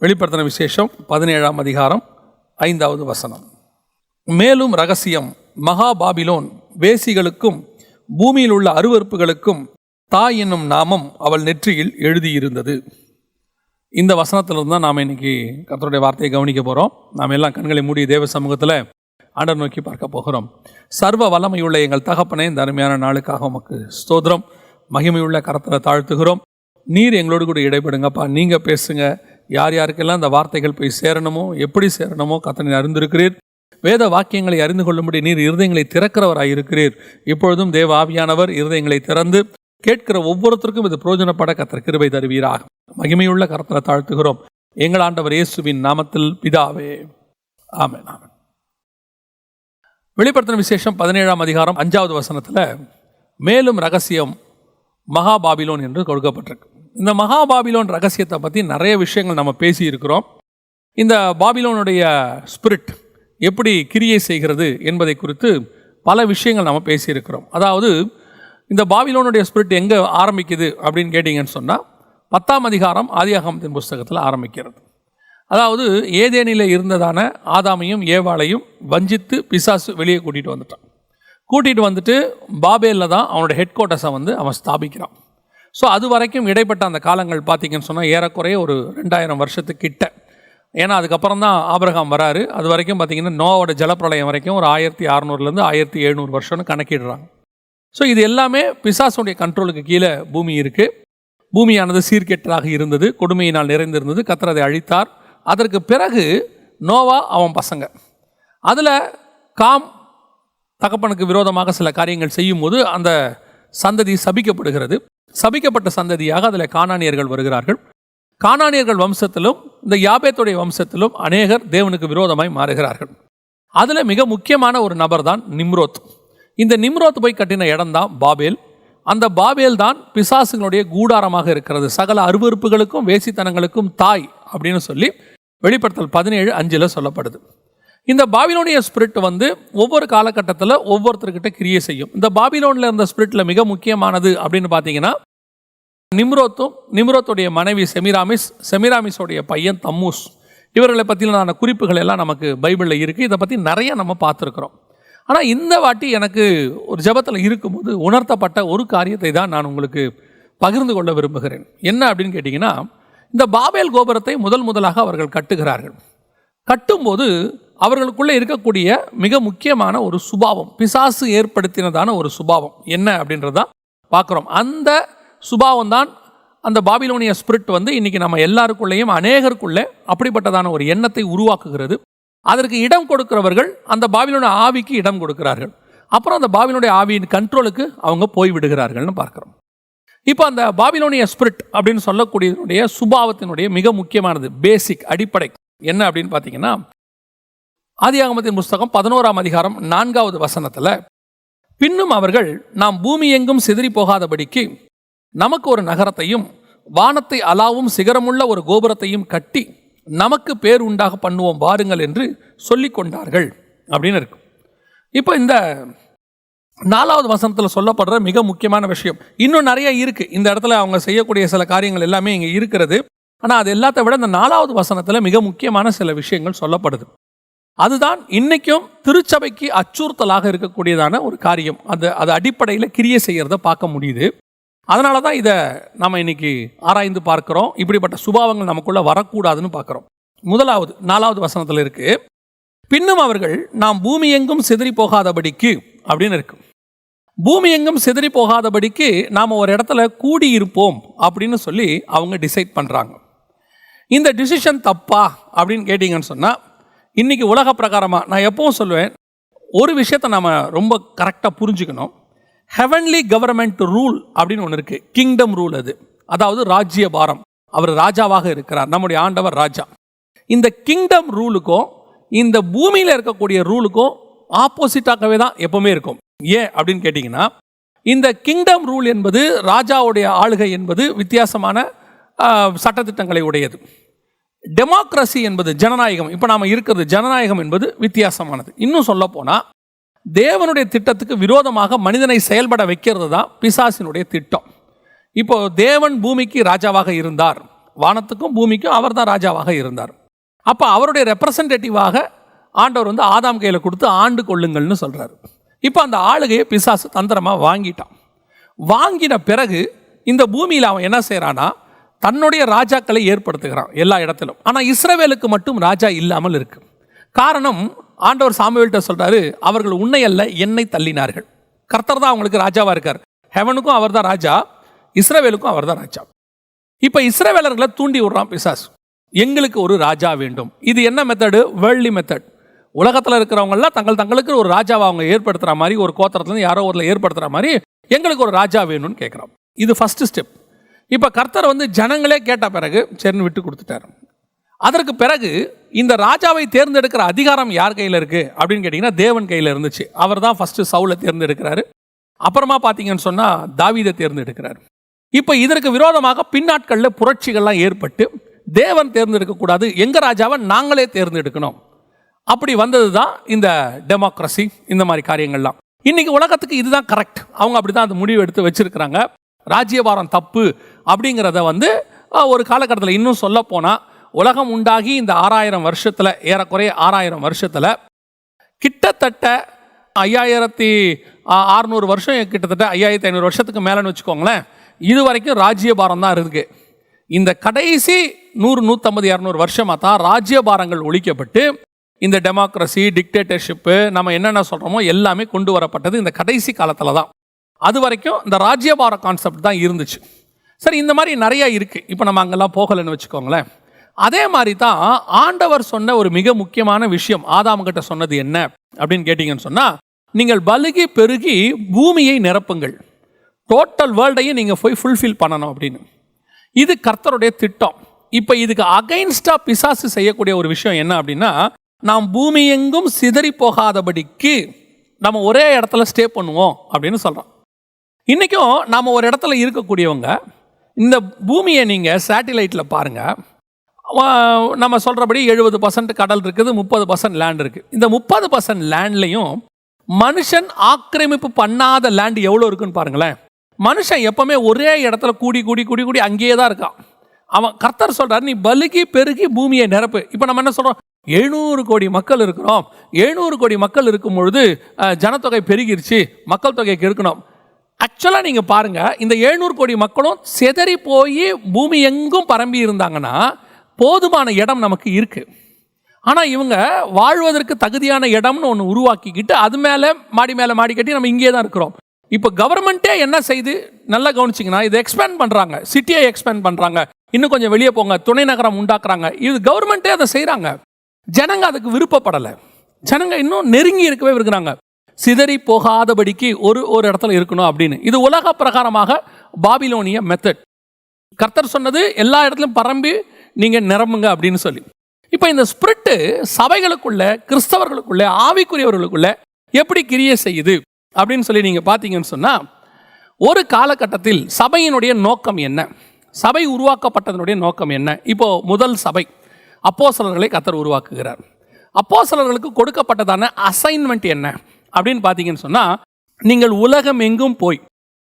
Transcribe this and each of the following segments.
வெளிப்படுத்தின விசேஷம் 17ஆம் அதிகாரம் 5வது வசனம். மேலும் ரகசியம், மகா பாபிலோன் வேசிகளுக்கும் பூமியில் உள்ள அருவருப்புகளுக்கும் தாய் என்னும் நாமம் அவள் நெற்றியில் எழுதியிருந்தது. இந்த வசனத்திலிருந்து தான் நாம் இன்னைக்கு கர்த்தருடைய வார்த்தையை கவனிக்க போகிறோம். நாம் எல்லாம் கண்களை மூடி தேவ சமூகத்தில் ஆண்டவர் நோக்கி பார்க்க போகிறோம். சர்வ வல்லமையுள்ள எங்கள் தகப்பனே, இந்த அருமையான நாளுக்காக உமக்கு ஸ்தோத்திரம். மகிமையுள்ள கரத்தில் தாழ்த்துகிறோம். நீர் எங்களோடு கூட இடைபடுங்கப்பா. நீங்கள் பேசுங்க. யார் யாருக்கெல்லாம் இந்த வார்த்தைகள் போய் சேரணுமோ, எப்படி சேரணுமோ கர்த்தர் அறிந்திருக்கிறீர். வேத வாக்கியங்களை அறிந்து கொள்ளும்படி நீர் இருதயங்களை திறக்கிறவராக இருக்கிறீர். இப்பொழுதும் தேவ ஆவியானவர் இருதயங்களை திறந்து கேட்கிற ஒவ்வொருத்தருக்கும் இது பிரயோஜனப்பட கர்த்தர் கிருபை தருவீராக. மகிமையுள்ள கரத்தில் தாழ்த்துகிறோம் எங்கள் ஆண்டவர் இயேசுவின் நாமத்தில் பிதாவே, ஆமென். ஆமென். வெளிப்படுத்தின விசேஷம் 17ஆம் அதிகாரம் 5வது வசனத்தில் மேலும் ரகசியம் மகா பாபிலோன் என்று கொடுக்கப்பட்டிருக்கு. இந்த மகா பாபிலோன் ரகசியத்தை பற்றி நிறைய விஷயங்கள் நம்ம பேசி இருக்கிறோம். இந்த பாபிலோனுடைய ஸ்பிரிட் எப்படி கிரியை செய்கிறது என்பதை குறித்து பல விஷயங்கள் நம்ம பேசியிருக்கிறோம். அதாவது இந்த பாபிலோனுடைய ஸ்பிரிட் எங்கே ஆரம்பிக்குது அப்படின்னு கேட்டிங்கன்னு சொன்னால் 10ஆம் அதிகாரம் ஆதியாகமத்தின் புஸ்தகத்தில் ஆரம்பிக்கிறது. அதாவது ஏதேனில் இருந்ததான ஆதாமையும் ஏவாளையும் வஞ்சித்து பிசாசு வெளியே கூட்டிகிட்டு வந்துட்டு பாபேலில் தான் அவனோட ஹெட் குவார்ட்டர்ஸை அவன் ஸ்தாபிக்கிறான். ஸோ அது வரைக்கும் இடைப்பட்ட அந்த காலங்கள் பார்த்திங்கன்னு சொன்னால் ஏறக்குறைய ஒரு 2000 வருஷத்துக்கிட்ட. ஏன்னா அதுக்கப்புறம் தான் ஆபிரகாம் வராரு. அது வரைக்கும் பார்த்திங்கன்னா நோவோட ஜலப்பிரளயம் வரைக்கும் ஒரு 1600 1700 வருஷம்னு கணக்கிடுறாங்க. ஸோ இது எல்லாமே பிசாசுடைய கண்ட்ரோலுக்கு கீழே பூமி இருக்குது. பூமியானது சீர்கெட்டதாக இருந்தது, கொடுமையினால் நிறைந்திருந்தது. கர்த்தர் அதை அழித்தார். அதற்கு பிறகு நோவா அவன் பசங்க, அதில் காம் தகப்பனுக்கு விரோதமாக சில காரியங்கள் செய்யும்போது அந்த சந்ததி சபிக்கப்படுகிறது. சபிக்கப்பட்ட சந்ததியாக அதில் கானானியர்கள் வருகிறார்கள். கானானியர்கள் வம்சத்திலும் இந்த யாபேத்துடைய வம்சத்திலும் அநேகர் தேவனுக்கு விரோதமாய் மாறுகிறார்கள். அதில் மிக முக்கியமான ஒரு நபர் தான் நிம்ரோத். இந்த நிம்ரோத் போய் கட்டின இடம் தான் பாபேல். அந்த பாபேல் தான் பிசாசுகளுடைய கூடாரமாக இருக்கிறது. சகல அருவருப்புகளுக்கும் வேசித்தனங்களுக்கும் தாய் அப்படின்னு சொல்லி வெளிப்படுத்தல் 17:5 சொல்லப்படுது. இந்த பாபிலோனிய ஸ்பிரிட் ஒவ்வொரு காலகட்டத்தில் ஒவ்வொருத்தர்கிட்ட கிரியை செய்யும். இந்த பாபிலோனில் இருந்த ஸ்பிரிட்டில் மிக முக்கியமானது அப்படின்னு பார்த்தீங்கன்னா நிம்ரோத்துடைய மனைவி செமிராமிஸோடைய பையன் தம்மூஸ். இவர்களை பற்றின குறிப்புகள் எல்லாம் நமக்கு பைபிளில் இருக்குது. இதை பற்றி நிறைய நம்ம பார்த்துருக்குறோம். ஆனால் இந்த வாட்டி எனக்கு ஒரு ஜெபத்தில் இருக்கும்போது உணர்த்தப்பட்ட ஒரு காரியத்தை தான் நான் உங்களுக்கு பகிர்ந்து கொள்ள விரும்புகிறேன். என்ன அப்படின்னு கேட்டிங்கன்னா, இந்த பாபேல் கோபுரத்தை முதலாக அவர்கள் கட்டுகிறார்கள். கட்டும்போது அவர்களுக்குள்ளே இருக்கக்கூடிய மிக முக்கியமான ஒரு சுபாவம், பிசாசு ஏற்படுத்தினதான ஒரு சுபாவம் என்ன அப்படின்றதான் பார்க்குறோம். அந்த சுபாவம் தான் அந்த பாபிலோனிய ஸ்பிரிட் இன்றைக்கி நம்ம எல்லாருக்குள்ளேயும் அநேகருக்குள்ளே அப்படிப்பட்டதான ஒரு எண்ணத்தை உருவாக்குகிறது. அதற்கு இடம் கொடுக்கிறவர்கள் அந்த பாபிலோனிய ஆவிக்கு இடம் கொடுக்கிறார்கள். அப்புறம் அந்த பாபிலோனிய ஆவியின் கண்ட்ரோலுக்கு அவங்க போய்விடுகிறார்கள்னு பார்க்குறோம். இப்போ அந்த பாபிலோனிய ஸ்பிரிட் அப்படின்னு சொல்லக்கூடியதனுடைய சுபாவத்தினுடைய மிக முக்கியமானது பேசிக் அடிப்படை என்ன அப்படின்னு பார்த்தீங்கன்னா, ஆதியாகமத்தின் புஸ்தகம் 11ஆம் அதிகாரம் 4வது வசனத்தில், பின்னும் அவர்கள் நாம் பூமி எங்கும் சிதறி போகாதபடிக்கு நமக்கு ஒரு நகரத்தையும் வானத்தை அலாவும் சிகரமுள்ள ஒரு கோபுரத்தையும் கட்டி நமக்கு பேர் உண்டாக பண்ணுவோம் வாருங்கள் என்று சொல்லி கொண்டார்கள் அப்படின்னு இருக்கு. இப்போ இந்த 4வது வசனத்தில் சொல்லப்படுற மிக முக்கியமான விஷயம் இன்னும் நிறைய இருக்குது. இந்த இடத்துல அவங்க செய்யக்கூடிய சில காரியங்கள் எல்லாமே இங்கே இருக்கிறது. ஆனால் அது எல்லாத்த விட இந்த 4வது வசனத்தில் மிக முக்கியமான சில விஷயங்கள் சொல்லப்படுது. அதுதான் இன்றைக்கும் திருச்சபைக்கு அச்சுறுத்தலாக இருக்கக்கூடியதான ஒரு காரியம். அது அடிப்படையில் கிரியை செய்கிறத பார்க்க முடியுது. அதனால தான் இதை நம்ம இன்னைக்கு ஆராய்ந்து பார்க்குறோம். இப்படிப்பட்ட சுபாவங்கள் நமக்குள்ளே வரக்கூடாதுன்னு பார்க்குறோம். முதலாவது 4வது வசனத்தில் இருக்குது, பின்னும் அவர்கள் நாம் பூமி எங்கும் சிதறி போகாதபடிக்கு அப்படின்னு இருக்கு. பூமி எங்கும் சிதறி போகாதபடிக்கு நாம் ஒரு இடத்துல கூடியிருப்போம் அப்படின்னு சொல்லி அவங்க டிசைட் பண்ணுறாங்க. இந்த டிசிஷன் தப்பா அப்படின்னு கேட்டிங்கன்னு சொன்னால், இன்றைக்கி உலக பிரகாரமாக நான் எப்பவும் சொல்லுவேன், ஒரு விஷயத்தை நம்ம ரொம்ப கரெக்டாக புரிஞ்சுக்கணும். ஹெவன்லி கவர்மெண்ட் ரூல் அப்படின்னு ஒன்று இருக்குது, கிங்டம் ரூல். அதாவது ராஜ்ய பாரம். அவர் ராஜாவாக இருக்கிறார், நம்முடைய ஆண்டவர் ராஜா. இந்த கிங்டம் ரூலுக்கும் இந்த பூமியில் இருக்கக்கூடிய ரூலுக்கும் ஆப்போசிட்டாகவே தான் எப்பவுமே இருக்கும். ஏன் அப்படின்னு கேட்டிங்கன்னா, இந்த கிங்டம் ரூல் என்பது, ராஜாவுடைய ஆளுகை என்பது வித்தியாசமான சட்டத்திட்டங்களை உடையது. டெமோக்ரஸி என்பது ஜனநாயகம், இப்போ நாம் இருக்கிறது ஜனநாயகம் என்பது வித்தியாசமானது. இன்னும் சொல்ல போனால் தேவனுடைய திட்டத்துக்கு விரோதமாக மனிதனை செயல்பட வைக்கிறது தான் பிசாசினுடைய திட்டம். இப்போ தேவன் பூமிக்கு ராஜாவாக இருந்தார், வானத்துக்கும் பூமிக்கும் அவர் தான் ராஜாவாக இருந்தார். அப்போ அவருடைய ரெப்ரசன்டேட்டிவாக ஆண்டவர் வந்து ஆதாம் கையில் கொடுத்து ஆண்டு கொள்ளுங்கள்னு சொல்கிறார். இப்போ அந்த ஆளுகையை பிசாசு தந்திரமாக வாங்கிட்டான். வாங்கின பிறகு இந்த பூமியில் அவன் என்ன செய்கிறான்னா தன்னுடைய ராஜாக்களை ஏற்படுத்துகிறான் எல்லா இடத்திலும். ஆனால் இஸ்ரவேலுக்கு மட்டும் ராஜா இல்லாமல் இருக்கு. காரணம், ஆண்டவர் சாமுவேல்கிட்ட சொல்கிறாரு, அவர்கள் உன்னை அல்ல என்னை தள்ளினார்கள். கர்த்தர் தான் அவங்களுக்கு ராஜாவாக இருக்கார். ஹெவனுக்கும் அவர் தான் ராஜா, இஸ்ரவேலுக்கும் அவர் தான் ராஜா. இப்போ இஸ்ரவேலர்களை தூண்டி விடுறான் பிசாசு, எங்களுக்கு ஒரு ராஜா வேண்டும். இது என்ன மெத்தடு? Worldly method. உலகத்தில் இருக்கிறவங்களாம் தங்களுக்கு ஒரு ராஜாவை அவங்க ஏற்படுத்துகிற மாதிரி, ஒரு கோத்திரத்துலேருந்து யாரோ ஒரு ஏற்படுத்துகிற மாதிரி எங்களுக்கு ஒரு ராஜா வேணும்னு கேட்குறோம். இது ஃபஸ்ட்டு ஸ்டெப். இப்போ கர்த்தர் வந்து ஜனங்களே கேட்ட பிறகு சரின்னு விட்டு கொடுத்துட்டார். அதற்கு பிறகு இந்த ராஜாவை தேர்ந்தெடுக்கிற அதிகாரம் யார் கையில் இருக்குது அப்படின்னு கேட்டிங்கன்னா தேவன் கையில் இருந்துச்சு. அவர் தான் ஃபஸ்ட்டு சவுலை தேர்ந்தெடுக்கிறாரு. அப்புறமா பார்த்தீங்கன்னு சொன்னால் தாவீதை தேர்ந்தெடுக்கிறார். இப்போ இதற்கு விரோதமாக பின்னாட்களில் புரட்சிகள்லாம் ஏற்பட்டு தேவன் தேர்ந்தெடுக்கக்கூடாது, எங்கள் ராஜாவை நாங்களே தேர்ந்தெடுக்கணும், அப்படி வந்தது தான் இந்த டெமோக்ரஸி, இந்த மாதிரி காரியங்கள்லாம். இன்றைக்கி உலகத்துக்கு இதுதான் கரெக்ட். அவங்க அப்படி தான் அந்த முடிவு எடுத்து வச்சுருக்கிறாங்க. ராஜ்யபாரம் தப்பு அப்படிங்கிறத வந்து ஒரு காலகட்டத்தில், இன்னும் சொல்ல போனால் உலகம் உண்டாகி இந்த 6000 வருஷத்தில், ஏறக்குறைய 6000 வருஷத்தில் கிட்டத்தட்ட 5600 வருஷம், கிட்டத்தட்ட 5500 வருஷத்துக்கு மேலேன்னு வச்சுக்கோங்களேன், இது வரைக்கும் ராஜ்யபாரம் தான் இருக்குது. இந்த கடைசி 100, 150, 200 வருஷமாக தான் ராஜ்யபாரங்கள் ஒழிக்கப்பட்டு இந்த டெமோக்ரஸி, டிக்டேட்டர்ஷிப்பு, நம்ம என்னென்ன சொல்கிறோமோ எல்லாமே கொண்டு வரப்பட்டது இந்த கடைசி காலத்தில் தான். அது வரைக்கும் இந்த ராஜ்யபார கான்செப்ட் தான் இருந்துச்சு. சரி, இந்த மாதிரி நிறையா இருக்குது. இப்போ நம்ம அங்கெல்லாம் போகலைன்னு வச்சுக்கோங்களேன். அதே மாதிரி தான் ஆண்டவர் சொன்ன ஒரு மிக முக்கியமான விஷயம் ஆதாம்கிட்ட சொன்னது என்ன அப்படின்னு கேட்டிங்கன்னு சொன்னால், நீங்கள் பலுகி பெருகி பூமியை நிரப்புங்கள், டோட்டல் வேர்ல்டையும் நீங்கள் போய் ஃபுல்ஃபில் பண்ணணும் அப்படின்னு. இது கர்த்தருடைய திட்டம். இப்போ இதுக்கு அகைன்ஸ்டாக பிசாசு செய்யக்கூடிய ஒரு விஷயம் என்ன அப்படின்னா, நாம் பூமி எங்கும் சிதறி போகாதபடிக்கு நம்ம ஒரே இடத்துல ஸ்டே பண்ணுவோம் அப்படின்னு சொல்கிறோம். இன்றைக்கும் நாம் ஒரு இடத்துல இருக்கக்கூடியவங்க, இந்த பூமியை நீங்கள் சேட்டிலைட்டில் பாருங்கள், நம்ம சொல்கிறபடி 70% கடல் இருக்குது, 30% லேண்ட் இருக்குது. இந்த 30% லேண்ட்லேயும் மனுஷன் ஆக்கிரமிப்பு பண்ணாத லேண்ட் எவ்வளோ இருக்குன்னு பாருங்களேன். மனுஷன் எப்போவுமே ஒரே இடத்துல கூடி கூடி கூடி கூடி அங்கேயே தான் இருக்கான். அவன் கர்த்தர் சொல்கிறார், நீ பலுகி பெருகி பூமியை நிரப்பு. இப்போ நம்ம என்ன சொல்கிறோம், 700 கோடி மக்கள் இருக்கிறோம். 700 கோடி மக்கள் இருக்கும் பொழுது ஜனத்தொகை பெருகிருச்சு, மக்கள் தொகைக்கு இருக்கணும். ஆக்சுவலாக நீங்கள் பாருங்கள், இந்த 700 கோடி மக்களும் சிதறி போய் பூமி எங்கும் பரம்பி இருந்தாங்கன்னா போதுமான இடம் நமக்கு இருக்குது. ஆனால் இவங்க வாழ்வதற்கு தகுதியான இடம்னு ஒன்று உருவாக்கிக்கிட்டு அது மேலே மாடி கட்டி நம்ம இங்கே தான் இருக்கிறோம். இப்போ கவர்மெண்ட்டே என்ன செய்து நல்லா கவனிச்சிங்கன்னா, இதை எக்ஸ்பேண்ட் பண்ணுறாங்க, சிட்டியை எக்ஸ்பேண்ட் பண்ணுறாங்க, இன்னும் கொஞ்சம் வெளியே போங்க, துணை நகரம் உண்டாக்குறாங்க. இது கவர்மெண்ட்டே அதை செய்கிறாங்க. ஜனங்க அதுக்கு விருப்பப்படலை. ஜனங்க இன்னும் நெருங்கி இருக்கவே இருக்கிறாங்க, சிதறி போகாதபடிக்கு ஒரு இடத்துல இருக்கணும் அப்படின்னு. இது உலக பிரகாரமாக பாபிலோனிய மெத்தட். கர்த்தர் சொன்னது எல்லா இடத்துலையும் பரம்பி நீங்கள் நிரம்புங்க அப்படின்னு சொல்லி. இப்போ இந்த ஸ்பிரிட்டு சபைகளுக்குள்ள, கிறிஸ்தவர்களுக்குள்ள, ஆவிக்குரியவர்களுக்குள்ள எப்படி கிரியை செய்யுது அப்படின்னு சொல்லி நீங்கள் பார்த்தீங்கன்னு சொன்னால், ஒரு காலகட்டத்தில் சபையினுடைய நோக்கம் என்ன, சபை உருவாக்கப்பட்டதனுடைய நோக்கம் என்ன? இப்போ முதல் சபை அப்போஸ்தலர்களை கர்த்தர் உருவாக்குகிறார். அப்போஸ்தலர்களுக்கு கொடுக்கப்பட்டதான அசைன்மெண்ட் என்ன அப்படின்னு பார்த்தீங்கன்னு சொன்னால், நீங்கள் உலகம் எங்கும் போய்,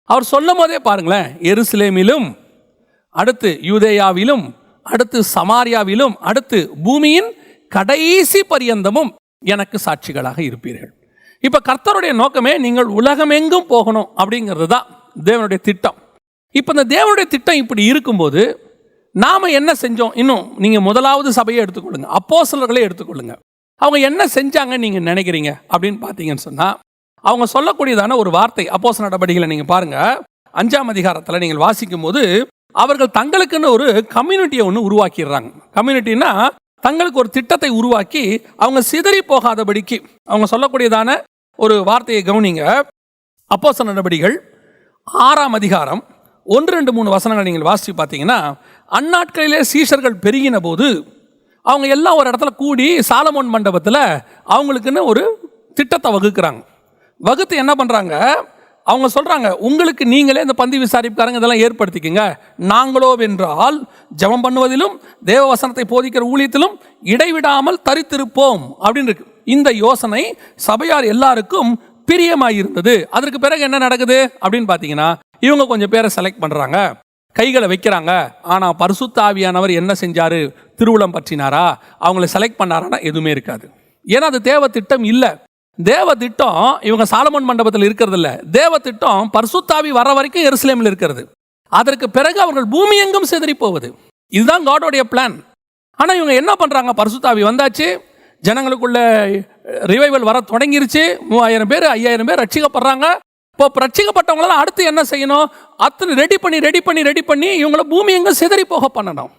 அவர் சொல்லும் போதே பாருங்களேன், எருசலேமிலும், அடுத்து யூதேயாவிலும், அடுத்து சமாரியாவிலும், அடுத்து பூமியின் கடைசி பரியந்தமும் எனக்கு சாட்சிகளாக இருப்பீர்கள். இப்போ கர்த்தருடைய நோக்கமே நீங்கள் உலகமெங்கும் போகணும் அப்படிங்கிறது தான் தேவனுடைய திட்டம். இப்போ இந்த தேவனுடைய திட்டம் இப்படி இருக்கும்போது நாம் என்ன செஞ்சோம்? இன்னும் நீங்கள் முதலாவது சபையை எடுத்துக்கொள்ளுங்க, அப்போஸ்தலர்களே எடுத்துக்கொள்ளுங்க. அவங்க என்ன செஞ்சாங்கன்னு நீங்கள் நினைக்கிறீங்க அப்படின்னு பார்த்தீங்கன்னு சொன்னால், அவங்க சொல்லக்கூடியதான ஒரு வார்த்தை அப்போஸ்தலர் நடபடிகளை நீங்கள் பாருங்கள், 5ஆம் அதிகாரத்தில் நீங்கள் வாசிக்கும் போது, அவர்கள் தங்களுக்குன்னு ஒரு கம்யூனிட்டியை ஒன்று உருவாக்கிடுறாங்க. கம்யூனிட்டின்னா தங்களுக்கு ஒரு திட்டத்தை உருவாக்கி அவங்க சிதறி போகாதபடிக்கு அவங்க சொல்லக்கூடியதான ஒரு வார்த்தையை கவனிங்க. அப்போஸ்தலர் நடபடிகள் 6ஆம் அதிகாரம் 1, 2, 3 வசனங்கள் நீங்கள் வாசித்து பார்த்தீங்கன்னா, அந்நாட்களிலே சீஷர்கள் பெருகின போது அவங்க எல்லாம் ஒரு இடத்துல கூடி சாலமோன் மண்டபத்தில் அவங்களுக்குன்னு ஒரு திட்டத்தை வகுக்கிறாங்க. வகுத்து என்ன பண்ணுறாங்க, அவங்க சொல்கிறாங்க, உங்களுக்கு நீங்களே இந்த பந்தி விசாரிப்புக்காரங்க இதெல்லாம் ஏற்படுத்திக்கங்க, நாங்களோ வென்றால் ஜெபம் பண்ணுவதிலும் தேவ வசனத்தை போதிக்கிற ஊழியத்திலும் இடைவிடாமல் தரித்திருப்போம் அப்படின்னு இருக்கு. இந்த யோசனை சபையார் எல்லாருக்கும் பிரியமாக இருந்தது. அதற்கு பிறகு என்ன நடக்குது அப்படின்னு பார்த்தீங்கன்னா, இவங்க கொஞ்சம் பேரை செலக்ட் பண்ணுறாங்க. கைகளை வைக்கிறாங்க. ஆனால் பரிசுத்த ஆவியானவர் என்ன செஞ்சாரு? திருவுளம் பற்றினாரா? அவங்கள செலக்ட் பண்ணாரான்னா எதுவுமே இருக்காது. ஏன்னா அது தேவ திட்டம் இல்லை. தேவ திட்டம் இவங்க சாலமோன் மண்டபத்தில் இருக்கிறது இல்லை. தேவ திட்டம் பரிசுத்த ஆவி வர வரைக்கும் எருசலேமில் இருக்கிறது. அதற்கு பிறகு அவர்கள் பூமி எங்கும் சிதறி போவது. இதுதான் காடோடைய பிளான். ஆனால் இவங்க என்ன பண்ணுறாங்க? பரிசுத்த ஆவி வந்தாச்சு, ஜனங்களுக்குள்ள ரிவைவல் வர தொடங்கிருச்சு. 3000 பேர் 5000 பேர் ரட்சிக்கப்படுறாங்க. இப்போ ரட்சிக்கப்பட்டவங்களாம் அடுத்து என்ன செய்யணும்? அத்தனை ரெடி பண்ணி இவங்கள பூமி எங்க சிதறி போக பண்ணணும்.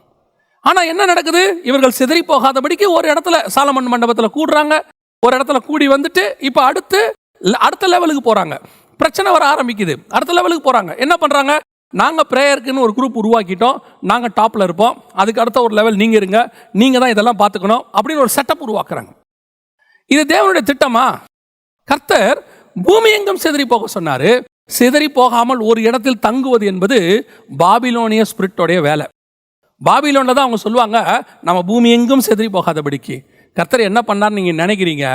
ஆனால் என்ன நடக்குது? இவர்கள் சிதறி போகாதபடிக்கு ஒரு இடத்துல சாலமன் மண்டபத்தில் கூடுறாங்க. ஒரு இடத்துல கூடி வந்துட்டு இப்போ அடுத்த லெவலுக்கு போகிறாங்க. பிரச்சனை வர ஆரம்பிக்குது. அடுத்த லெவலுக்கு போகிறாங்க. என்ன பண்ணுறாங்க? நாங்கள் ப்ரேயருக்குன்னு ஒரு குரூப் உருவாக்கிட்டோம், நாங்கள் டாப்பில் இருப்போம், அதுக்கு அடுத்த ஒரு லெவல் நீங்கள் இருங்க, நீங்கள் தான் இதெல்லாம் பார்த்துக்கணும் அப்படின்னு ஒரு செட்டப் உருவாக்குறாங்க. இது தேவனுடைய திட்டமா? கர்த்தர் பூமி எங்கும் சிதறி போக சொன்னார். சிதறி போகாமல் ஒரு இடத்தில் தங்குவது என்பது பாபிலோனிய ஸ்பிரிட்டோடைய வேலை. பாபிலோனில் தான் அவங்க சொல்லுவாங்க, நம்ம பூமி எங்கும் சிதறி போகாதபடிக்கு. கர்த்தர் என்ன பண்ணார்னு நீங்கள் நினைக்கிறீங்க?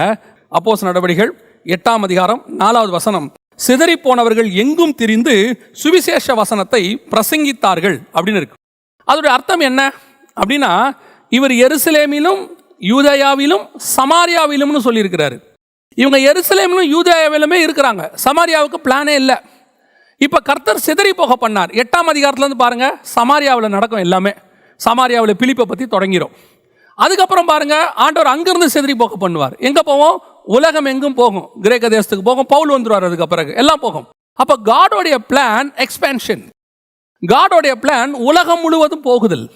அப்போஸ்தலர் நடவடிக்கைகள் 8ஆம் அதிகாரம் 4வது வசனம், சிதறி போனவர்கள் எங்கும் திரிந்து சுவிசேஷ வசனத்தை பிரசங்கித்தார்கள் அப்படின்னு இருக்கு. அதோடைய அர்த்தம் என்ன அப்படின்னா, இவர் எருசலேமிலும் யூதேயாவிலும் சமாரியாவிலும்னு சொல்லியிருக்கிறாரு. இவங்க எருசலேமிலும் யூதேயாவிலுமே இருக்கிறாங்க. சமாரியாவுக்கு பிளானே இல்லை. இப்போ கர்த்தர் சிதறி போக பண்ணார். 8ஆம் அதிகாரத்துலேருந்து பாருங்க, சமாரியாவில் நடக்கும் எல்லாமே. சமாரியாவில் பிலிப்பை பற்றி தொடங்கிடும். அதுக்கப்புறம் பாருங்க, ஆண்டவர் அங்கிருந்து சிதறி போக பண்ணுவார். எங்கே போவோம்? உலகம் எங்கும் போகும். கிரேக்க தேசத்துக்கு போகும், பவுல் வந்துருவார், அதுக்கு பிறகு எல்லாம் போகும். அப்போ காடோடைய பிளான் எக்ஸ்பேன்ஷன். காடோடைய பிளான் உலகம் முழுவதும் போகுதல்.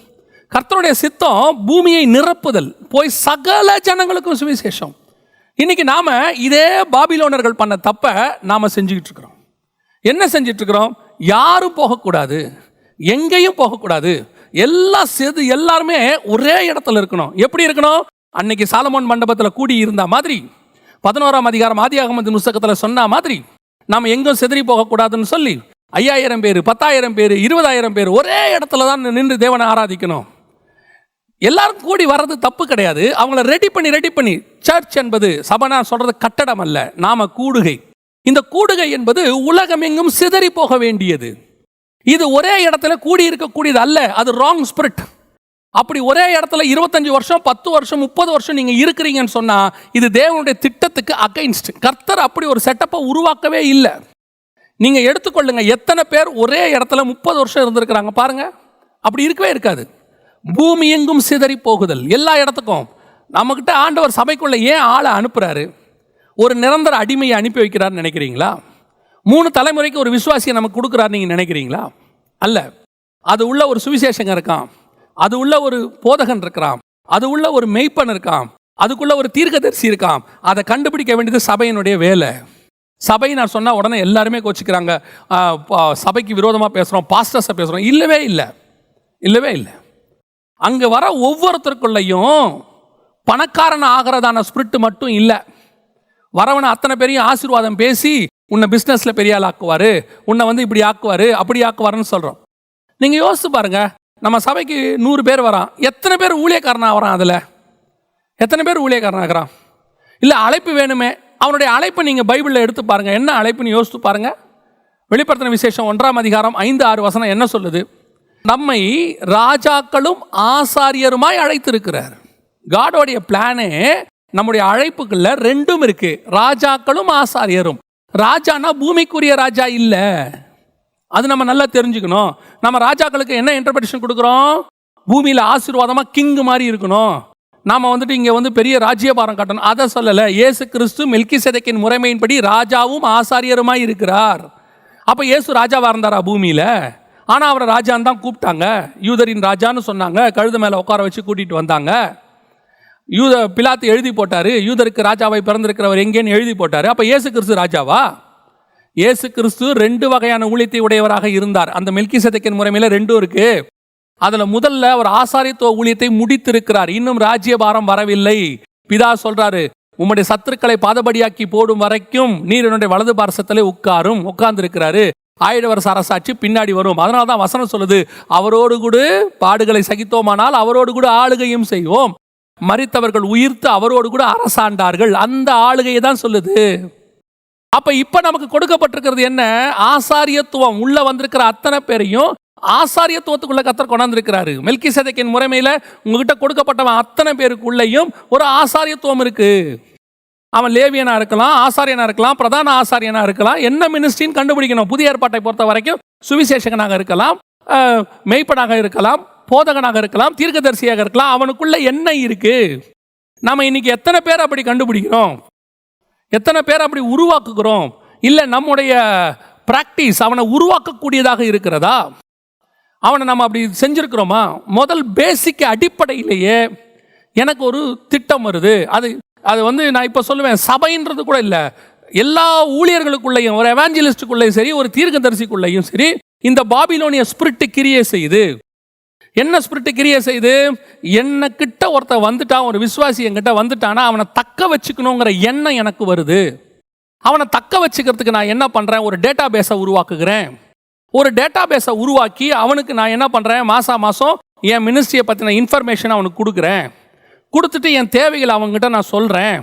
கர்த்தருடைய சித்தம் பூமியை நிரப்புதல், போய் சகல ஜனங்களுக்கும் சுவிசேஷம். இன்னைக்கு நாம இதே பாபிலோனர்கள் பண்ண தப்ப நாம செஞ்சுக்கிட்டு இருக்கிறோம். என்ன செஞ்சிட்டு இருக்கிறோம்? யாரும் போகக்கூடாது, எங்கேயும் போகக்கூடாது, எல்லாருமே ஒரே இடத்துல இருக்கணும். எப்படி இருக்கணும்? அன்னைக்கு சாலமோன் மண்டபத்தில் கூடி இருந்த மாதிரி, 11ஆம் அதிகாரம் ஆதியாகமத்தின் புத்தகத்தில் சொன்ன மாதிரி, நாம் எங்கும் சிதறி போகக்கூடாதுன்னு சொல்லி 5000 பேர் 10,000 பேர் 20,000 பேர் ஒரே இடத்துல தான் நின்று தேவனை ஆராதிக்கணும். எல்லாரும் கூடி வர்றது தப்பு கிடையாது. அவங்கள ரெடி பண்ணி சர்ச் என்பது சபனா சொல்றது கட்டடம் அல்ல, நாம கூடுகை. இந்த கூடுகை என்பது உலகம் எங்கும் சிதறி போக வேண்டியது. இது ஒரே இடத்துல கூடி இருக்கக்கூடியது அல்ல. அது ராங் ஸ்பிரிட். அப்படி ஒரே இடத்துல 25 வருஷம் 10 வருஷம் 30 வருஷம் நீங்க இருக்கிறீங்கன்னு சொன்னா இது தேவனுடைய திட்டத்துக்கு அகைன்ஸ்ட். கர்த்தர் அப்படி ஒரு செட்டப்பை உருவாக்கவே இல்லை. நீங்க எடுத்துக்கொள்ளுங்க, எத்தனை பேர் ஒரே இடத்துல 30 வருஷம் இருந்திருக்கிறாங்க பாருங்க. அப்படி இருக்கவே இருக்காது. பூமி எங்கும் சிதறி போகுதல் எல்லா இடத்துக்கும். நம்மகிட்ட ஆண்டவர் சபைக்குள்ள ஏன் ஆளை அனுப்புறாரு? ஒரு நிரந்தர அடிமையை அனுப்பி வைக்கிறாருன்னு நினைக்கிறீங்களா? 3 தலைமுறைக்கு ஒரு விசுவாசியை நமக்கு கொடுக்குறாரு நீங்க நினைக்கிறீங்களா? அல்ல. அது உள்ள ஒரு சுவிசேஷங்க இருக்கான், அது உள்ள ஒரு போதகன் இருக்கிறான், அது உள்ள ஒரு மெய்ப்பன் இருக்கான், அதுக்குள்ள ஒரு தீர்க்கதரிசி இருக்கான். அதை கண்டுபிடிக்க வேண்டியது சபையினுடைய வேலை. சபை நான் சொன்னா உடனே எல்லாருமே கோச்சிக்கிறாங்க, சபைக்கு விரோதமாக பேசுகிறோம், பாஸ்டர்ஸை பேசுகிறோம். இல்லவே இல்லை. அங்கே வர ஒவ்வொருத்தருக்குள்ளையும் பணக்காரன் ஆகிறதான ஸ்பிரிட் மட்டும் இல்லை. வரவனை அத்தனை பேரையும் ஆசீர்வாதம் பேசி உன்னை பிஸ்னஸில் பெரிய ஆள் ஆக்குவார், உன்னை இப்படி ஆக்குவார், அப்படி ஆக்குவாருன்னு சொல்கிறோம். நீங்கள் யோசிச்சு பாருங்க, நம்ம சபைக்கு 100 பேர் வரான், எத்தனை பேர் ஊழியக்காரனாக வரான்? அதில் எத்தனை பேர் ஊழியக்காரனாகிறான்? இல்லை அழைப்பு வேணுமே, அவனுடைய அழைப்பை நீங்கள் பைபிளில் எடுத்து பாருங்கள். என்ன அழைப்புன்னு யோசித்து பாருங்கள். வெளிப்படுத்தின விசேஷம் 1ஆம் அதிகாரம் 5-6 வசனம் என்ன சொல்லுது? நம்மை ராஜாக்களும் ஆசாரியருமாய் அழைத்திருக்கிறார். காடோடைய பிளானே நம்முடைய அழைப்புக்குள்ள 2ம் இருக்கு, ராஜாக்களும் ஆசாரியரும். ராஜானா பூமிக்குரிய ராஜா இல்லை, அது நம்ம நல்லா தெரிஞ்சுக்கணும். நம்ம ராஜாக்களுக்கு என்ன இன்டர்பிரேஷன் கொடுக்குறோம்? பூமியில் ஆசீர்வாதமாக கிங் மாதிரி இருக்கணும், நாம் இங்கே பெரிய ராஜ்யபாரம் காட்டணும், அதை சொல்லலை. இயேசு கிறிஸ்து மெல்கிசேதேக்கின் முறைமையின்படி ராஜாவும் ஆசாரியருமாய் இருக்கிறார். அப்போ இயேசு ராஜாவாக இருந்தாரா பூமியில்? ஆனால் அவரை ராஜான்னு தான் கூப்பிட்டாங்க. யூதரின் ராஜான்னு சொன்னாங்க. கழுத மேலே உட்கார வச்சு கூட்டிகிட்டு வந்தாங்க. பிலாத்து எழுதி போட்டார், யூதருக்கு ராஜாவை பிறந்திருக்கிறவர் எங்கேன்னு எழுதி போட்டார். அப்போ இயேசு கிறிஸ்து ராஜாவா? இயேசு கிறிஸ்து 2 வகையான ஊழியத்தை உடையவராக இருந்தார். அந்த மெல்கிசேதேக்கின் முறைமையில் 2 இருக்கு. அதில் முதல்ல அவர் ஆசாரியத்துவ ஊழியத்தை முடித்திருக்கிறார். இன்னும் ராஜ்யபாரம் வரவில்லை. பிதா சொல்றாரு, உம்முடைய சத்துருக்களை பாதபடியாக்கி போடும் வரைக்கும் நீர் என்னுடைய வலது பார்சத்திலே உட்கார்ந்து இருக்கிறாரு. 1000 வருஷ அரசாட்சி பின்னாடி வரும். அதனால தான் வசனம் சொல்லுது, அவரோடு கூட பாடுகளை சகித்தோமானால் அவரோடு கூட ஆளுகையும் செய்வோம். மரித்தவர்கள் உயிர்த்து அவரோடு கூட அரசாண்டார்கள். அந்த ஆளுகையை தான் சொல்லுது. அப்ப இப்ப நமக்கு கொடுக்கப்பட்டிருக்கிறது என்ன? ஆசாரியத்துவம். உள்ள வந்திருக்கிற அத்தனை பேரையும் ஆசாரியத்துவத்துக்குள்ள கர்த்தர் கொண்டாந்துருக்கிறாரு. மெல்கிசேதேக்கின் முறைமையில உங்ககிட்ட கொடுக்கப்பட்டவன் அத்தனை பேருக்குள்ளேயும் ஒரு ஆசாரியத்துவம் இருக்கு. அவன் லேவியனா இருக்கலாம், ஆசாரியனா இருக்கலாம், பிரதான ஆசாரியனா இருக்கலாம், என்ன மினிஸ்ட்ரின்னு கண்டுபிடிக்கணும். புதிய ஏற்பாட்டை பொறுத்த வரைக்கும் சுவிசேஷகனாக இருக்கலாம், மெய்ப்பனாக இருக்கலாம், போதகனாக இருக்கலாம், தீர்க்கதரிசியாக இருக்கலாம். அவனுக்குள்ள என்ன இருக்கு? நாம இன்னைக்கு எத்தனை பேர் அப்படி கண்டுபிடிக்கிறோம்? எத்தனை பேர் அப்படி உருவாக்குகிறோம்? இல்லை நம்முடைய பிராக்டிஸ் அவனை உருவாக்கக்கூடியதாக இருக்கிறதா? அவனை நம்ம அப்படி செஞ்சிருக்கிறோமா? முதல் பேசிக் அடிப்படையிலேயே எனக்கு ஒரு திட்டம் வருது. அது வந்து நான் இப்போ சொல்லுவேன், சபைன்றது கூட இல்லை, எல்லா ஊழியர்களுக்குள்ளேயும், ஒரு எவாஞ்சலிஸ்டுக்குள்ளேயும் சரி, ஒரு தீர்க்கதரிசிக்குள்ளேயும் சரி, இந்த பாபிலோனிய ஸ்பிரிட் கிரியை செய்யுது. என்ன ஸ்பிரிட் கிரியை செய்யுது? என்ன கிட்ட ஒருத்தர் வந்துட்டான், ஒரு விசுவாசி என்கிட்ட வந்துட்டானா அவனை தக்க வச்சுக்கணுங்கிற எண்ணம் எனக்கு வருது. அவனை தக்க வச்சுக்கிறதுக்கு நான் என்ன பண்ணுறேன்? ஒரு டேட்டா பேஸை உருவாக்குகிறேன். ஒரு டேட்டா பேஸை உருவாக்கி அவனுக்கு நான் என்ன பண்ணுறேன்? மாதம் என் மினிஸ்ட்ரியை பற்றின இன்ஃபர்மேஷன் அவனுக்கு கொடுக்குறேன். கொடுத்துட்டு என் தேவைகளை அவங்ககிட்ட நான் சொல்கிறேன்.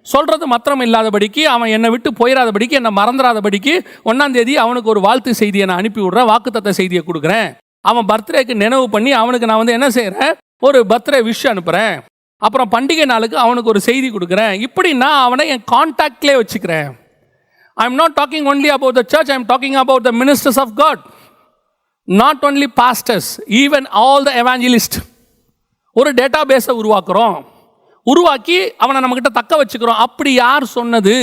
சொல்கிறது மாத்திரம் இல்லாதபடிக்கு, அவன் என்னை விட்டு போயிடாதபடிக்கு, என்னை மறந்துடாதபடிக்கு 1ஆம் தேதி அவனுக்கு ஒரு வாழ்த்து செய்தியை நான் அனுப்பி விட்றேன், வாக்குத்தத்த செய்தியை கொடுக்குறேன். அவன் பர்த்டேக்கு நினைவு பண்ணி அவனுக்கு நான் வந்து என்ன செய்கிறேன்? ஒரு பர்த்டே விஷ் அனுப்புகிறேன். அப்புறம் பண்டிகை நாளுக்கு அவனுக்கு ஒரு செய்தி கொடுக்குறேன். இப்படி நான் அவனை என் கான்டாக்ட்லேயே வச்சுக்கிறேன். I am not talking only about the church, I am talking about the ministers of God. Not only pastors, even all the evangelist. ஒரு டேட்டா பேஸை உருவாக்குறோம், உருவாக்கி அவனை நம்மக்கிட்ட தக்க வச்சுக்கிறோம். அப்படி யார் சொன்னது?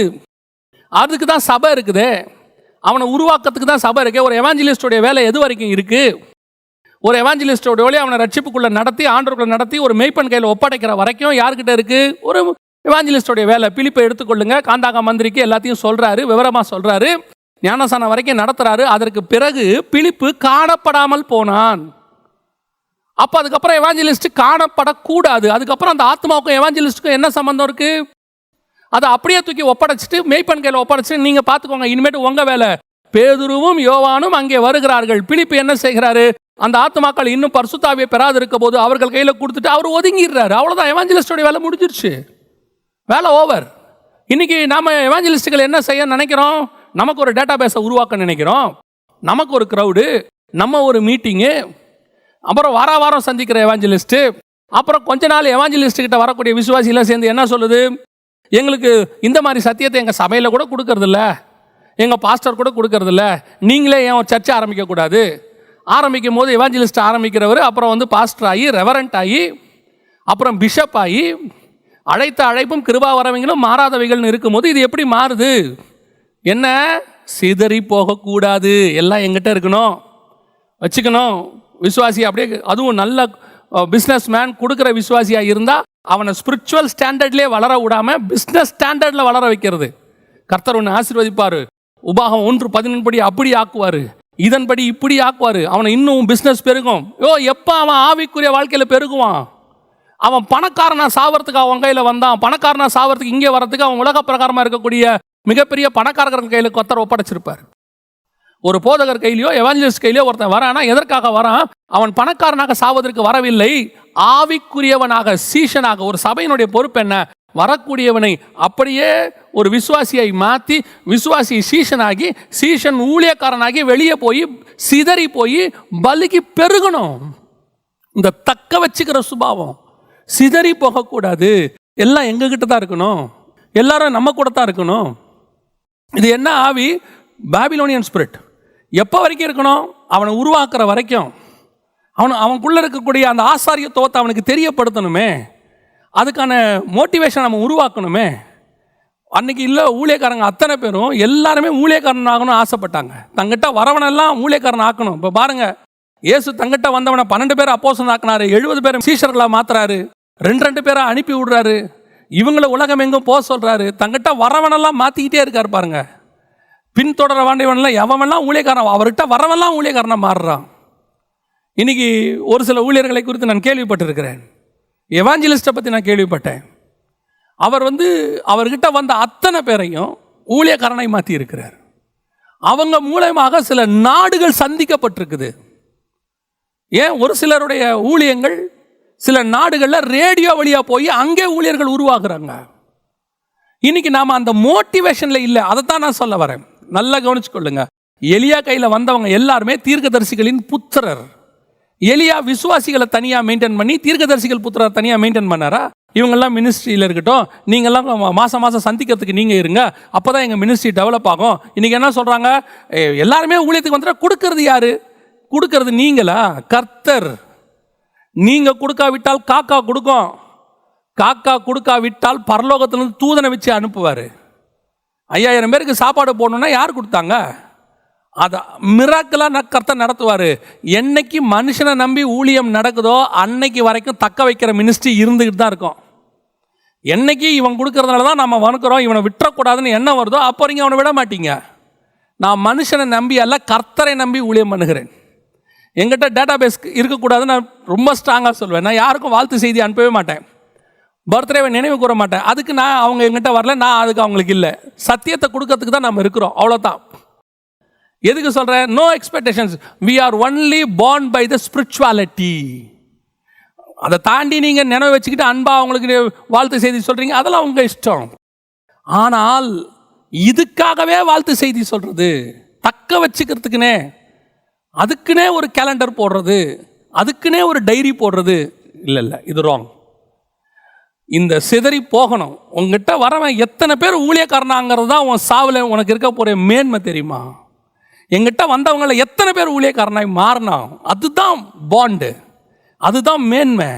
அதுக்கு தான் சபை இருக்குது. அவனை உருவாக்கத்துக்கு தான் சபை இருக்கு. ஒரு எவாஞ்சலிஸ்டோடைய வேலை எது வரைக்கும் இருக்கு? ஒரு எவாஞ்சலிஸ்டோட வேலையை அவனை ரட்சிப்புக்குள்ள நடத்தி, ஆண்டவர்களை நடத்தி, ஒரு மெய்ப்பன் கையில் ஒப்படைக்கிற வரைக்கும் யார்கிட்ட இருக்கு? ஒரு எவாஞ்சலிஸ்டோடைய வேலை. பிலிப்பை எடுத்துக்கொள்ளுங்க, காந்தாகா மந்திரிக்கு எல்லாத்தையும் சொல்றாரு, விவரமா சொல்றாரு, ஞானசானம் வரைக்கும் நடத்துறாரு. அதற்கு பிறகு பிலிப்பு காணப்படாமல் போனான். அப்போ அதுக்கப்புறம் எவாஞ்சலிஸ்ட் காணப்படக்கூடாது. அதுக்கப்புறம் அந்த ஆத்மாவுக்கும் எவாஞ்சலிஸ்டுக்கும் என்ன சம்பந்தம் இருக்கு? அதை அப்படியே தூக்கி ஒப்படைச்சிட்டு மெய்ப்பன் கையில் ஒப்படைச்சிட்டு நீங்க பார்த்துக்கோங்க, இனிமேட்டு உங்க வேலை. பேதுருவும் யோவானும் அங்கே வருகிறார்கள். பிலிப்பு என்ன செய்கிறாரு? அந்த ஆத்மாக்கள் இன்னும் பரிசுத்தாவியை பெறாது இருக்க போது அவர்கள் கையில் கொடுத்துட்டு அவர் ஒதுங்கிடுறாரு. அவ்வளோதான், எவாஞ்சலிஸ்டோட வேலை முடிஞ்சிருச்சு, வேலை ஓவர். இன்னைக்கு நாம எவாஞ்சலிஸ்டுகள் என்ன செய்ய நினைக்கிறோம்? நமக்கு ஒரு டேட்டா பேஸை உருவாக்க நினைக்கிறோம், நமக்கு ஒரு க்ரௌடு, நம்ம ஒரு மீட்டிங்கு, அப்புறம் வாரம் சந்திக்கிற எவாஞ்சலிஸ்ட்டு, அப்புறம் கொஞ்ச நாள் எவாஞ்சலிஸ்ட் கிட்ட வரக்கூடிய விசுவாசிலாம் சேர்ந்து என்ன சொல்லுது? எங்களுக்கு இந்த மாதிரி சத்தியத்தை எங்கள் சபையில் கூட கொடுக்கறதில்ல, எங்கள் பாஸ்டர் கூட கொடுக்கறதில்ல, நீங்களே ஏன் ஒரு சர்ச்சை ஆரம்பிக்கக்கூடாது? ஆரம்பிக்கும் போது எவாஞ்சலிஸ்ட் ஆரம்பிக்கிறவர் அப்புறம் வந்து பாஸ்டர் ஆகி, ரெவரண்ட் ஆகி, அப்புறம் பிஷப் ஆகி, அழைத்த அழைப்பும் கிருபா வரவங்களும் மாறாதவைகள்னு இருக்கும்போது இது எப்படி மாறுது? என்ன? சிதறி போகக்கூடாது, எல்லாம் எங்கிட்ட இருக்கணும், வச்சுக்கணும். விசுவாசி அப்படியே, அதுவும் நல்ல பிஸ்னஸ் மேன் கொடுக்குற விசுவாசியாக இருந்தால் அவனை ஸ்பிரிச்சுவல் ஸ்டாண்டர்ட்லேயே வளர விடாமல் பிஸ்னஸ் ஸ்டாண்டர்டில் வளர வைக்கிறது. கர்த்தர் ஒன்று ஆசீர்வதிப்பார். உபாகம் 1:11 படி அப்படி ஆக்குவார், இதன்படி இப்படி ஆக்குவார். அவனை இன்னும் பிஸ்னஸ் பெருகும். எப்போ அவன் ஆவிக்குரிய வாழ்க்கையில் பெருகுவான்? அவன் பணக்காரனா சாவறதுக்கு அவன் கையில் வந்தான். பணக்காரனா சாவறதுக்கு இங்கே வர்றதுக்கு அவன் உலக பிரகாரமாக இருக்கக்கூடிய மிகப்பெரிய பணக்காரர்கள் கையில் கர்த்தர் ஒப்படைச்சிருப்பார். ஒரு போதகர் கையிலையோ எவாஞ்சலிஸ்ட் கையிலையோ ஒருத்தன் வரானா எதற்காக வரான்? அவன் பணக்காரனாக சாவதற்கு வரவில்லை, ஆவிக்குரியவனாக, சீஷனாக. ஒரு சபையினுடைய பொறுப்பு என்ன? வரக்கூடியவனை அப்படியே ஒரு விசுவாசியை மாற்றி, விசுவாசி சீஷனாகி, சீஷன் ஊழியக்காரனாகி வெளியே போய் சிதறி போய் பலிக்கு பெருகணும். இந்த தக்க வச்சுக்கிற சுபாவம், சிதறி போகக்கூடாது. எல்லாம் எங்ககிட்ட தான் இருக்கணும், எல்லாரும் நம்ம கூட தான் இருக்கணும். இது என்ன ஆவி? Babylonian spirit. எப்போ வரைக்கும் இருக்கணும்? அவனை உருவாக்குற வரைக்கும். அவனுக்குள்ள இருக்கக்கூடிய அந்த ஆசாரியத்துவத்தை அவனுக்கு தெரியப்படுத்தணுமே, அதுக்கான மோட்டிவேஷன் நம்ம உருவாக்கணுமே. அன்னைக்கு இல்லை, ஊழியக்காரங்க அத்தனை பேரும் எல்லாருமே ஊழியக்காரன் ஆகணும்னு ஆசைப்பட்டாங்க. தங்கிட்ட வரவனெல்லாம் ஊழியக்காரன் ஆக்கணும். இப்போ பாருங்க, இயேசு தங்கிட்ட வந்தவனை 12 பேர் அப்போஸ்தலன் ஆக்கினாரு, 70 பேர் சீஷர்களாக மாத்துறாரு, 2 பேரை அனுப்பி விடுறாரு, இவங்களை உலகம் எங்கும் போக சொல்றாரு. தங்கிட்ட வரவனெல்லாம் மாற்றிக்கிட்டே இருக்காரு பாருங்க. பின்தொடர வேண்டியவன்லாம் எவன்லாம் ஊழியக்காரன், அவர்கிட்ட வரவெல்லாம் ஊழியக்காரனாக மாறுறான். இன்னைக்கு ஒரு சில ஊழியர்களை குறித்து நான் கேள்விப்பட்டிருக்கிறேன். எவாஞ்சலிஸ்ட்டை பற்றி நான் கேள்விப்பட்டேன். அவர் அவர்கிட்ட வந்த அத்தனை பேரையும் ஊழியக்காரனை மாற்றி இருக்கிறார். அவங்க மூலமாக சில நாடுகள் சந்திக்கப்பட்டிருக்குது. ஏன்? ஒரு சிலருடைய ஊழியங்கள் சில நாடுகளில் ரேடியோ வழியாக போய் அங்கே ஊழியர்கள் உருவாக்குறாங்க. இன்னைக்கு நாம் அந்த மோட்டிவேஷனில் இல்லை. அதை தான் நான் சொல்ல வரேன். நல்லா கவனிச்சுக்கொள்ளுங்க. எலியா கையில் வந்தவங்க எல்லாருமே தீர்க்கதரிசிகளின் புத்திரர். எலியா விசுவாசிகளை தனியாக மெயின்டைன் பண்ணி தீர்க்கதரிசிகள் புத்திரர் தனியாக மெயின்டைன் பண்ணாரா? இவங்கெல்லாம் மினிஸ்ட்ரியில் இருக்கட்டும், நீங்கள்லாம் மாதம் மாதம் சந்திக்கிறதுக்கு நீங்கள் இருங்க, அப்போ தான் எங்கள் மினிஸ்ட்ரி டெவலப் ஆகும். இன்றைக்கி என்ன சொல்கிறாங்க? எல்லாருமே ஊழியத்துக்கு வந்துட்டா கொடுக்கறது யார்? கொடுக்கறது நீங்களா? கர்த்தர். நீங்கள் கொடுக்காவிட்டால் காக்கா கொடுக்கும். காக்கா கொடுக்காவிட்டால் பரலோகத்திலிருந்து தூதனை வச்சு அனுப்புவார். 5000 பேருக்கு சாப்பாடு போடணுன்னா யார் கொடுத்தாங்க? அதை மிராக்கலாக கர்த்தர் நடத்துவார். என்னைக்கு மனுஷனை நம்பி ஊழியம் நடக்குதோ அன்னைக்கு வரைக்கும் தக்க வைக்கிற மினிஸ்ட்ரி இருந்துக்கிட்டு தான் இருக்கும். என்னைக்கு இவன் கொடுக்கறதுனால தான் நம்ம வணக்கிறோம், இவனை விட்டுறக்கூடாதுன்னு என்ன வருதோ அப்போ நீங்கள் அவனை விட மாட்டீங்க. நான் மனுஷனை நம்பி அல்ல, கர்த்தரை நம்பி ஊழியம் பண்ணுகிறேன். எங்கிட்ட டேட்டா பேஸ் இருக்கக்கூடாதுன்னு நான் ரொம்ப ஸ்ட்ராங்காக சொல்வேன். நான் யாருக்கும் வாழ்த்து செய்தி அனுப்பவே மாட்டேன், பர்த்டேவை நினைவு கூற மாட்டேன். அதுக்கு நான் அவங்க எங்கிட்ட வரல, நான் அதுக்கு அவங்களுக்கு இல்லை. சத்தியத்தை கொடுக்கறதுக்கு தான் நம்ம இருக்கிறோம், அவ்வளோதான். எதுக்கு சொல்கிறேன்? No expectations. We are only born by the spirituality. அதை தாண்டி நீங்கள் நினைவு வச்சுக்கிட்டு அன்பாக அவங்களுக்கு வாழ்த்து செய்தி சொல்கிறீங்க, அதெல்லாம் உங்கள் இஷ்டம். ஆனால் இதுக்காகவே வாழ்த்து செய்தி சொல்கிறது, தக்க வச்சுக்கிறதுக்குனே அதுக்குன்னே ஒரு கேலண்டர் போடுறது, அதுக்குன்னே ஒரு டைரி போடுறது, இல்லை, இது ராங். இந்த சிதறி போகணும். உங்ககிட்ட வரவன் எத்தனை பேர் ஊழியக்காரனாங்கிறது தான் உன் சாவில் உனக்கு இருக்க போகிற மேன்மை, தெரியுமா? எங்கிட்ட வந்தவங்கள எத்தனை பேர் ஊழியக்காரனாய் மாறினா, அதுதான் பாண்டு, அதுதான் மேன்மை.